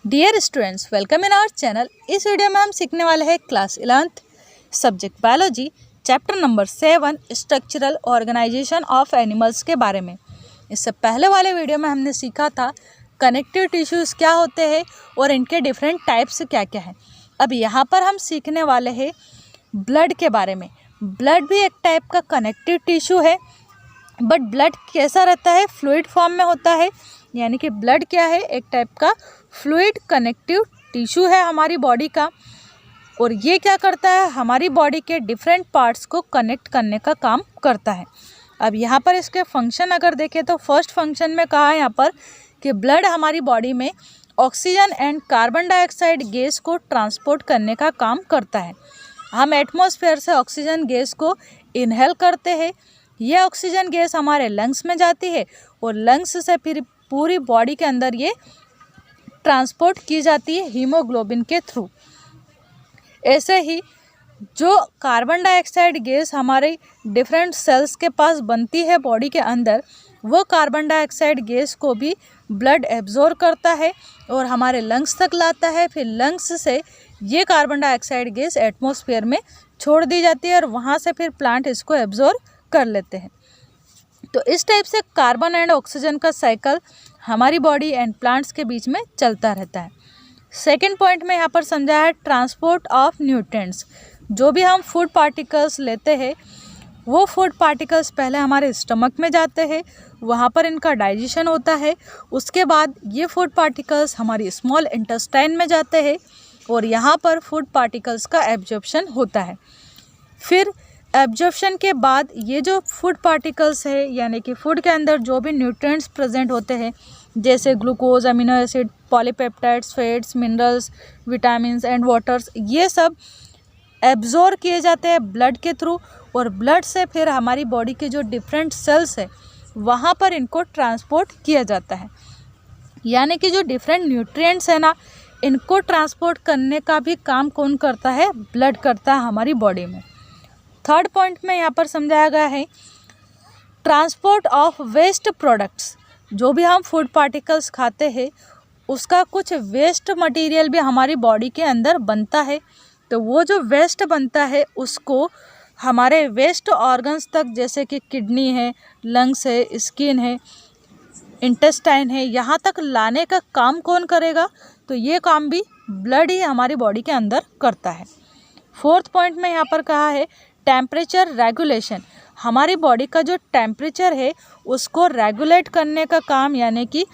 Dear students, welcome in our channel. इस video में हम सीखने वाले हैं class 11th subject biology chapter number 7 structural organisation of animals के बारे में। इससे पहले वाले वीडियो में हमने सीखा था कनेक्टिव टिश्यूज़ क्या होते हैं और इनके डिफरेंट टाइप्स क्या क्या हैं। अब यहाँ पर हम सीखने वाले हैं ब्लड के बारे में। ब्लड भी एक टाइप का कनेक्टिव टिश्यू है, बट ब्लड कैसा रहता है, फ्लूइड फॉर्म में होता है। यानी कि ब्लड क्या है, एक टाइप का फ्लूइड कनेक्टिव टिश्यू है हमारी बॉडी का, और ये क्या करता है, हमारी बॉडी के डिफरेंट पार्ट्स को कनेक्ट करने का काम करता है। अब यहाँ पर इसके फंक्शन अगर देखें तो फर्स्ट फंक्शन में कहा है यहाँ पर कि ब्लड हमारी बॉडी में oxygen and carbon dioxide gas को ट्रांसपोर्ट करने का काम करता है। हम एटमॉस्फेयर से ऑक्सीजन गैस को इनहेल करते हैं। ये ऑक्सीजन गैस हमारे लंग्स में जाती है और लंग्स से फिर पूरी बॉडी के अंदर ये ट्रांसपोर्ट की जाती है हीमोग्लोबिन के थ्रू। ऐसे ही जो कार्बन डाइऑक्साइड गैस हमारे डिफरेंट सेल्स के पास बनती है बॉडी के अंदर, वो कार्बन डाइऑक्साइड गैस को भी ब्लड एब्जॉर्ब करता है और हमारे लंग्स तक लाता है। फिर लंग्स से ये कार्बन डाइऑक्साइड गैस एटमॉस्फेयर में छोड़ दी जाती है और वहाँ से फिर प्लांट इसको एब्जॉर्ब कर लेते हैं। तो इस टाइप से कार्बन एंड ऑक्सीजन का साइकिल हमारी बॉडी एंड प्लांट्स के बीच में चलता रहता है। सेकेंड पॉइंट में यहाँ पर समझाया है ट्रांसपोर्ट ऑफ न्यूट्रिएंट्स। जो भी हम फूड पार्टिकल्स लेते हैं वो फूड पार्टिकल्स पहले हमारे स्टमक में जाते हैं, वहाँ पर इनका डाइजेशन होता है। उसके बाद ये फूड पार्टिकल्स हमारी स्मॉल इंटेस्टाइन में जाते हैं और यहाँ पर फूड पार्टिकल्स का एब्जॉर्प्शन होता है। फिर एब्जॉर्प्शन के बाद ये जो फूड पार्टिकल्स है, यानी कि फूड के अंदर जो भी न्यूट्रिएंट्स प्रेजेंट होते हैं जैसे glucose, amino acid, polypeptides, fats, minerals, vitamins and waters, ये सब एब्जॉर्ब किए जाते हैं ब्लड के थ्रू और ब्लड से फिर हमारी बॉडी के जो डिफरेंट सेल्स है वहाँ पर इनको ट्रांसपोर्ट किया जाता है। यानी कि जो डिफरेंट न्यूट्रिएंट्स है ना, इनको ट्रांसपोर्ट करने का भी काम कौन करता है, ब्लड करता है हमारी बॉडी में। थर्ड पॉइंट में यहाँ पर समझाया गया है ट्रांसपोर्ट ऑफ वेस्ट प्रोडक्ट्स। जो भी हम फूड पार्टिकल्स खाते हैं उसका कुछ वेस्ट मटेरियल भी हमारी बॉडी के अंदर बनता है। तो वो जो वेस्ट बनता है उसको हमारे वेस्ट ऑर्गन्स तक, जैसे कि किडनी है, लंग्स है, स्किन है, इंटेस्टाइन है, यहाँ तक लाने का काम कौन करेगा, तो ये काम भी ब्लड ही हमारी बॉडी के अंदर करता है। फोर्थ पॉइंट में यहाँ पर कहा है टेम्परेचर रेगुलेशन। हमारी बॉडी का जो टेम्परेचर है उसको रेगुलेट करने का काम, यानी कि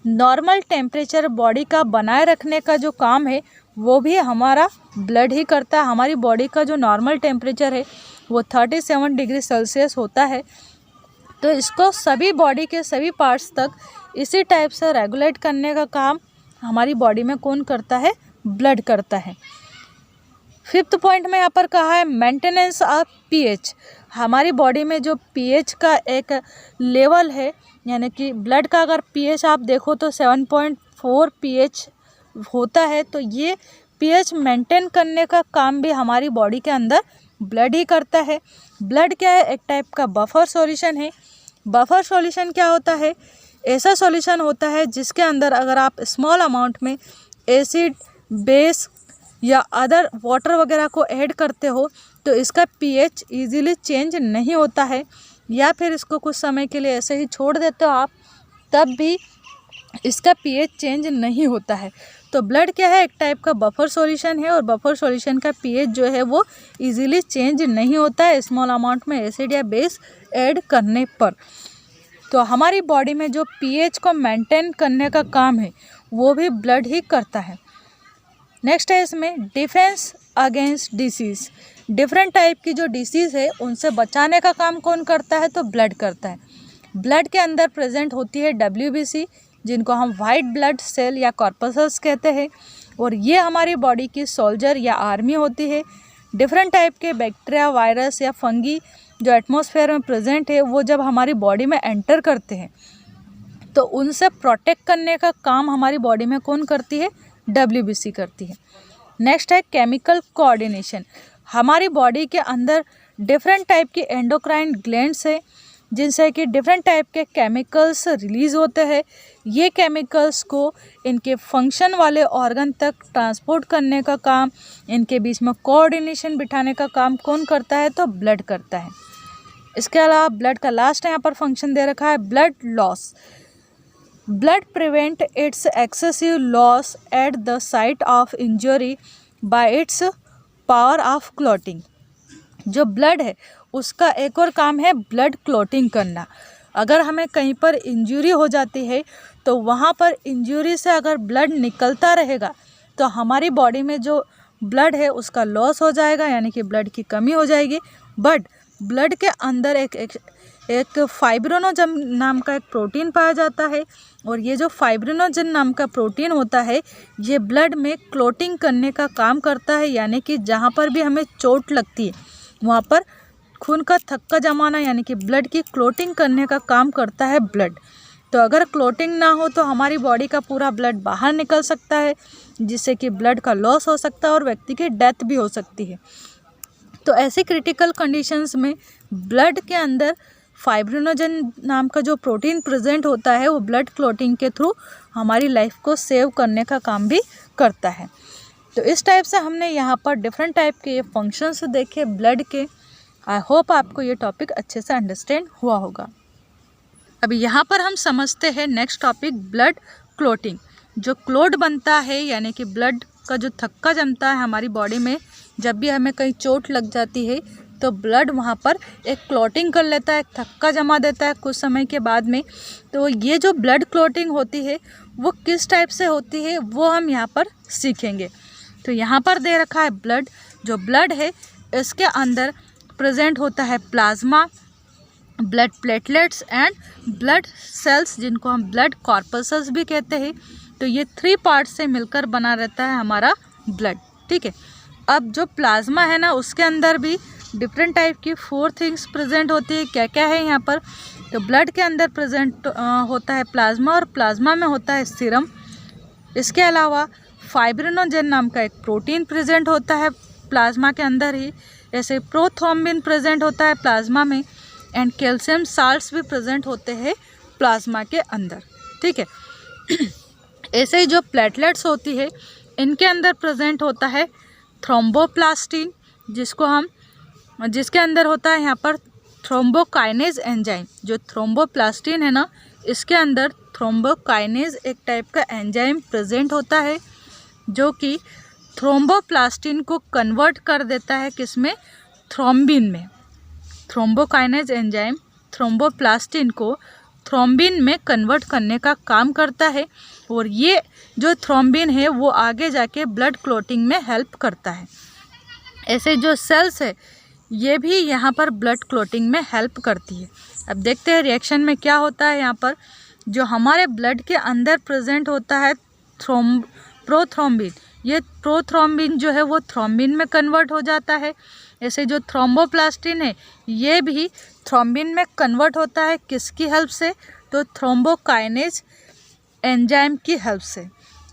नॉर्मल टेम्परेचर बॉडी का बनाए रखने का जो काम है वो भी हमारा ब्लड ही करता है। हमारी बॉडी का जो नॉर्मल टेम्परेचर है वो 37 डिग्री सेल्सियस होता है। तो इसको सभी बॉडी के सभी पार्ट्स तक इसी टाइप से रेगुलेट करने का काम हमारी बॉडी में कौन करता है, ब्लड करता है। फिफ्थ पॉइंट में यहाँ पर कहा है मेंटेनेंस ऑफ पीएच। हमारी बॉडी में जो पीएच का एक लेवल है, यानी कि ब्लड का अगर पीएच आप देखो तो 7.4 पीएच होता है, तो ये पीएच मेंटेन करने का काम भी हमारी बॉडी के अंदर ब्लड ही करता है। ब्लड क्या है, एक टाइप का बफर सॉल्यूशन है। बफर सॉल्यूशन क्या होता है, ऐसा सॉल्यूशन होता है जिसके अंदर अगर आप स्मॉल अमाउंट में एसिड, बेस या अदर वाटर वगैरह को ऐड करते हो तो इसका पीएच इजीली चेंज नहीं होता है, या फिर इसको कुछ समय के लिए ऐसे ही छोड़ देते हो आप, तब भी इसका पीएच चेंज नहीं होता है। तो ब्लड क्या है, एक टाइप का बफर सॉल्यूशन है और बफर सॉल्यूशन का पीएच जो है वो इजीली चेंज नहीं होता है स्मॉल अमाउंट में एसिड या बेस ऐड करने पर। तो हमारी बॉडी में जो पीएच को मेंटेन करने का काम है वो भी ब्लड ही करता है। नेक्स्ट है इसमें defence against disease. Different type की जो डिसीज़ है उनसे बचाने का काम कौन करता है, तो ब्लड करता है। ब्लड के अंदर प्रेजेंट होती है WBC, जिनको हम वाइट ब्लड सेल या कॉर्पसल्स कहते हैं, और ये हमारी बॉडी की सोल्जर या आर्मी होती है। डिफरेंट टाइप के बैक्टीरिया, वायरस या फंगी जो एटमॉस्फेयर में प्रेजेंट है वो जब हमारी बॉडी में एंटर करते हैं तो उनसे प्रोटेक्ट करने का काम हमारी बॉडी में कौन करती है, WBC करती है। नेक्स्ट है केमिकल कोऑर्डिनेशन। हमारी बॉडी के अंदर डिफरेंट टाइप की एंडोक्राइन ग्लैंड्स है जिनसे कि डिफरेंट टाइप के केमिकल्स रिलीज़ होते हैं। ये केमिकल्स को इनके फंक्शन वाले ऑर्गन तक ट्रांसपोर्ट करने का काम, इनके बीच में कोऑर्डिनेशन बिठाने का काम कौन करता है? तो ब्लड करता है। इसके अलावा ब्लड का लास्ट यहाँ पर फंक्शन दे रखा है blood loss. Blood prevent it's excessive loss at the site of injury bye it's power of clotting. जो ब्लड है उसका एक और काम है ब्लड क्लॉटिंग करना। अगर हमें कहीं पर इंजरी हो जाती है तो वहाँ पर इंजरी से अगर ब्लड निकलता रहेगा तो हमारी बॉडी में जो ब्लड है उसका लॉस हो जाएगा, यानी कि ब्लड की कमी हो जाएगी। बट ब्लड के अंदर एक फाइब्रिनोजन नाम का एक प्रोटीन पाया जाता है, और ये जो फाइब्रिनोजन नाम का प्रोटीन होता है ये ब्लड में क्लॉटिंग करने का काम करता है, यानी कि जहाँ पर भी हमें चोट लगती है वहाँ पर खून का थक्का जमाना, यानी कि ब्लड की क्लॉटिंग करने का काम करता है ब्लड। तो अगर क्लॉटिंग ना हो तो हमारी बॉडी का पूरा ब्लड बाहर निकल सकता है, जिससे कि ब्लड का लॉस हो सकता है और व्यक्ति की डेथ भी हो सकती है। तो ऐसी क्रिटिकल कंडीशंस में ब्लड के अंदर फाइब्रिनोजन नाम का जो प्रोटीन प्रेजेंट होता है वो ब्लड क्लॉटिंग के थ्रू हमारी लाइफ को सेव करने का काम भी करता है। तो इस टाइप से हमने यहाँ पर डिफरेंट टाइप के ये फंक्शंस देखे ब्लड के। आई होप आपको ये टॉपिक अच्छे से अंडरस्टैंड हुआ होगा। अभी यहाँ पर हम समझते हैं नेक्स्ट टॉपिक ब्लड क्लॉटिंग। जो क्लॉट बनता है यानी कि ब्लड का जो थक्का जमता है हमारी बॉडी में, जब भी हमें कहीं चोट लग जाती है तो ब्लड वहाँ पर एक क्लॉटिंग कर लेता है, एक थक्का जमा देता है कुछ समय के बाद में। तो ये जो ब्लड क्लॉटिंग होती है वो किस टाइप से होती है वो हम यहाँ पर सीखेंगे। तो यहाँ पर दे रखा है ब्लड। जो ब्लड है इसके अंदर प्रेजेंट होता है plasma, blood platelets and blood cells, जिनको हम ब्लड कॉर्पसेस भी कहते हैं। तो ये 3 पार्ट से मिलकर बना रहता है हमारा ब्लड, ठीक है। अब जो प्लाज्मा है ना उसके अंदर भी डिफरेंट टाइप की 4 थिंग्स प्रेजेंट होती है। क्या क्या है यहाँ पर? तो ब्लड के अंदर प्रेजेंट होता है प्लाज्मा, और प्लाज्मा में होता है सीरम। इसके अलावा फाइब्रिनोजन नाम का एक प्रोटीन प्रेजेंट होता है प्लाज्मा के अंदर ही। ऐसे प्रोथ्रोम्बिन प्रेजेंट होता है प्लाज्मा में, एंड कैल्शियम साल्ट्स भी प्रेजेंट होते हैं प्लाज्मा के अंदर, ठीक है। ऐसे ही जो प्लेटलेट्स होती है इनके अंदर प्रेजेंट होता है थ्रोम्बोप्लास्टिन, जिसके अंदर होता है यहाँ पर थ्रोम्बोकाइनेज एंजाइम। जो थ्रोम्बोप्लास्टिन है ना इसके अंदर थ्रोम्बोकाइनेज एक टाइप का एंजाइम प्रेजेंट होता है जो कि थ्रोम्बोप्लास्टिन को कन्वर्ट कर देता है किसमें? थ्रोम्बिन में। थ्रोम्बोकाइनेज एंजाइम थ्रोम्बोप्लास्टिन को थ्रोम्बिन में कन्वर्ट करने का काम करता है, और ये जो थ्रोम्बिन है वो आगे जाके ब्लड क्लॉटिंग में हेल्प करता है। ऐसे जो सेल्स है ये भी यहाँ पर ब्लड क्लॉटिंग में हेल्प करती है। अब देखते हैं रिएक्शन में क्या होता है। यहाँ पर जो हमारे ब्लड के अंदर प्रेजेंट होता है प्रोथ्रोम्बिन, ये प्रोथ्रोम्बिन जो है वो थ्रोम्बिन में कन्वर्ट हो जाता है। ऐसे जो थ्रोम्बोप्लास्टिन है ये भी थ्रोम्बिन में कन्वर्ट होता है किसकी हेल्प से? तो थ्रोम्बोकाइनेज एंजाइम की हेल्प से।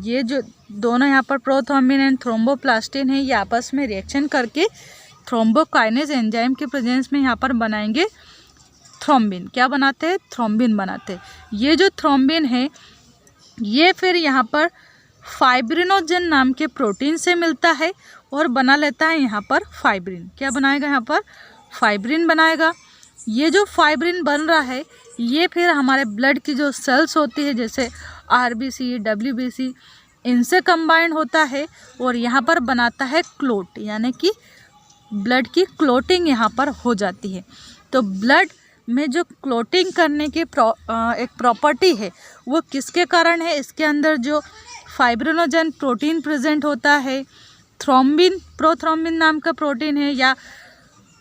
ये जो दोनों यहाँ पर प्रोथ्रोम्बिन एंड थ्रोम्बोप्लास्टिन है ये आपस में रिएक्शन करके थ्रोम्बोकाइनेज एंजाइम के प्रेजेंस में यहाँ पर बनाएंगे थ्रोम्बिन। क्या बनाते हैं? थ्रोम्बिन बनाते हैं। ये जो थ्रोम्बिन है ये फिर यहाँ पर फाइब्रिनोजन नाम के प्रोटीन से मिलता है और बना लेता है यहाँ पर फाइब्रिन। क्या बनाएगा? यहाँ पर फाइब्रिन बनाएगा। ये जो फाइब्रिन बन रहा है ये फिर हमारे ब्लड की जो सेल्स होती है जैसे आरबीसी, डब्ल्यूबीसी, इनसे कंबाइंड होता है और यहाँ पर बनाता है क्लोट, यानी कि ब्लड की क्लोटिंग यहाँ पर हो जाती है। तो ब्लड में जो क्लोटिंग करने की एक प्रॉपर्टी है वो किसके कारण है? इसके अंदर जो फाइब्रिनोजन प्रोटीन प्रेजेंट होता है, थ्रोम्बिन, प्रोथ्रोम्बिन नाम का प्रोटीन है, या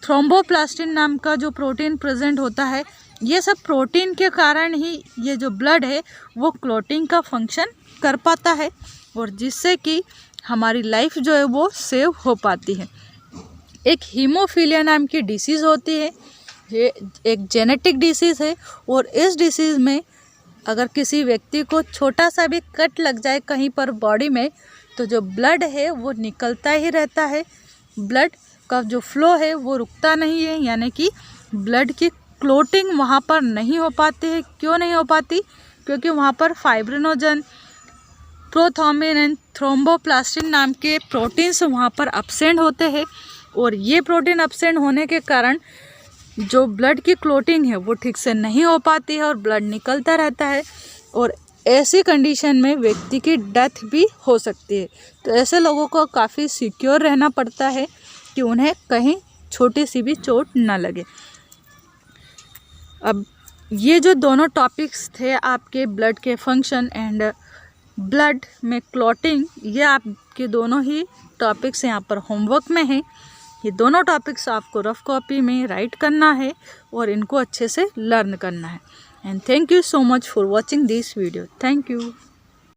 थ्रोम्बोप्लास्टिन नाम का जो प्रोटीन प्रेजेंट होता है, ये सब प्रोटीन के कारण ही ये जो ब्लड है वो क्लोटिंग का फंक्शन कर पाता है, और जिससे कि हमारी लाइफ जो है वो सेव हो पाती है। एक हीमोफीलिया नाम की डिसीज़ होती है, ये एक जेनेटिक डिसीज़ है, और इस डिसीज़ में अगर किसी व्यक्ति को छोटा सा भी कट लग जाए कहीं पर बॉडी में तो जो ब्लड है वो निकलता ही रहता है, ब्लड का जो फ्लो है वो रुकता नहीं है, यानी कि ब्लड की क्लोटिंग वहाँ पर नहीं हो पाती है। क्यों नहीं हो पाती? क्योंकि वहाँ पर फाइब्रिनोजन, प्रोथ्रोम्बिन एंड थ्रोम्बोप्लास्टिन नाम के प्रोटीन्स वहाँ पर अब्सेंट होते हैं, और ये प्रोटीन अब्सेंट होने के कारण जो ब्लड की क्लोटिंग है वो ठीक से नहीं हो पाती है और ब्लड निकलता रहता है, और ऐसी कंडीशन में व्यक्ति की डेथ भी हो सकती है। तो ऐसे लोगों को काफ़ी सिक्योर रहना पड़ता है कि उन्हें कहीं छोटी सी भी चोट ना लगे। अब ये जो दोनों टॉपिक्स थे आपके ब्लड के फंक्शन एंड ब्लड में क्लॉटिंग, ये आपके दोनों ही टॉपिक्स यहाँ पर होमवर्क में हैं। ये दोनों टॉपिक्स आपको रफ कॉपी में राइट करना है और इनको अच्छे से लर्न करना है। And thank you so much for watching this video. Thank you.